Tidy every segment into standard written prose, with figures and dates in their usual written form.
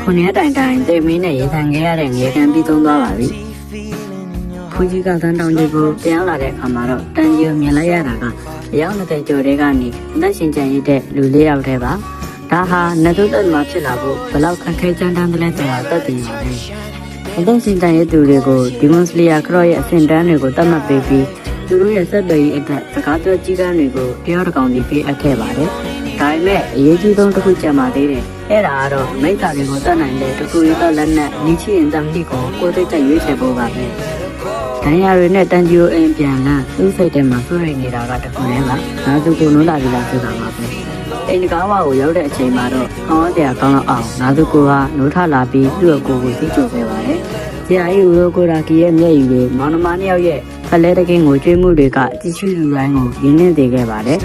ခုနှစ်တိုင်တိုင်တေမင်းနဲ့ရေခံခဲ့ရတဲ့ငရေခံပြီးသုံးသွားပါပြီဖူကြီးကသန်းတောင်ကြီးကိုပြန်လာတဲ့အခါမှာတော့တန်ကြီးကိုမြင်လိုက်ရတာကအယောက်20ကျော်တဲကနေအသက်ရှင်ကျန်ရတဲ့လူ၄ယောက်တည်းပါဒါဟာနှစ်သုသက်မှာဖြစ်လာဖို့ဘယ်လောက်ခက်ခဲကြမ်းတမ်းတယ်လဲဆိုတာသတ်သိနေပါတယ်အသက်ရှင်ကျန်ရတဲ့သူတွေကိုဒီမွန်စလီယာခရော့ရဲ့အဆင့်တန်းတွေကိုသတ်မှတ်ပေးပြီးသူတို့ရဲ့စက်တွေအတွက်စကားပြောကြီးကန်းတွေကိုတယောက်တစ်ကောင်စီပေးအပ်ခဲ့ပါတယ်ဒါပေမဲ့အရေးကြီးဆုံးတစ်ခုကြံပါသေးတယ်အဲ့ဒါကတော့မိသားတွေကိုတတ်နိုင်တဲ့တခုရတဲ့လက်နဲ့နီးချင်တမ်းလိကိုကိုယ်သိတဲ့ရွေးချယ်ဖို့ပါပဲဒဏ်ရာတွေနဲ့တန်ဂျီယိုအင်ပြန်လာသူ့စိတ်ထဲမှာဆွေးနေတာကတခုနဲ့ပါငါသူကိုနိုးလာပြီလားဆိုတာပါပဲအိမ်ကားဝါကိုရောက်တဲ့အချိန်မှာတော့ဟောတရားကောင်းတော့အောင်ငါသူကိုကနိုးထလာပြီးသူ့ကိုစီးကြိုခဲ့ပါတယ်ဆရာကြီးဦးကိုရာကီရဲ့မျက်ရည်တွေမောင်နှမနှစ်ယောက်ရဲ့ဖလဲတကင်းကိုကျွေးမှုတွေကကြည့်ရှုလူတိုင်းကိုရင်းနှင်းစေခဲ့ပါတယ်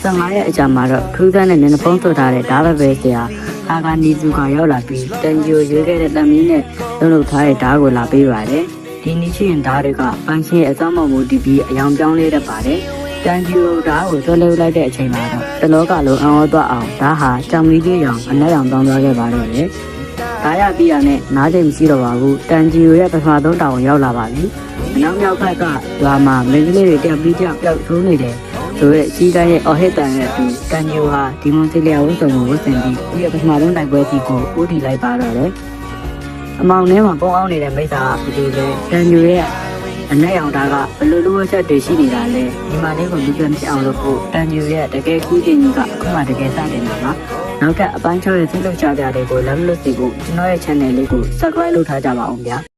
15ရက်အကြာမှာတော့ခရူးသားနဲ့မျက်နှာဖုံးဆွထားတဲ့ဓာတ်ပဲဆရာအာဂါနီဇူကရောက်လာပြီးတန်ဂျီယိုရွေးခဲ့တဲ့တမီးနဲ့လုံးလုံးထားတဲ့ဓာတ်ကိုလာပေးပါတယ်ဒီနီချီရင်ဓာတ်တွေကပန်းချင်းအစမောက်မှုတည်ပြီးအယောင်ပြောင်းလဲတတ်ပါတယ်တန်ဂျီယိုဓာတ်ကိုဆွဲလှုပ်လိုက်တဲ့အချိန်မှာတော့တလောကလုံးအံ့ဩသွားအောင်ဓာတ်ဟာကြောင်မီးကြီးရောင်အနက်ရောင်တောင်းသွားခဲ့ပါတော့တယ်ဒါရပြီးရနဲ့နားချိန်မရှိတော့ပါဘူးတန်ဂျီယိုရဲ့ပထမဆုံးတောင်ရောက်လာပါပြီအနောက်မြောက်ဘက်ကရွာမှာမင်းကလေးတွေတက်ပြီးကြောက်ပျောက်ထိုးနေတယ်ဆိုရဲအကြီးတိုင်းရဲ့အော်ဟစ်တန်ရဲ့သူတန်ဂျီယိုဟာဒီမွန်စီလီယာဝတ်စုံကိုဝတ်ဆင်ပြီးဒီပထမဆုံးတိုက်ပွဲကြီးကိုဦးတည်လိုက်ပါတော့တယ်အမောင်ထဲမှာပုံအောင်နေတဲ့မိသားကဒီလေတန်ဂျီယိုရဲ့အနက်ရောင်သားကဘလို့လိုချက်တွေရှိနေတာလဲဒီမှာလေးကိုလူပြန်ဖြစ်အောင်လုပ်ဖို့တန်ဂျီယိုရဲ့တကယ်ကူးခြင်းကြီးကအခုမှတကယ်စတင်နေတာပါနောက်ထပ်အပိုင်း6ရဲ့စိတ်လှုပ်ရှားကြတဲ့ကို love လို့စီကိုကျွန်တော်ရဲ့ channel လေးကို subscribe လုပ်ထားကြပါအောင်ဗျာ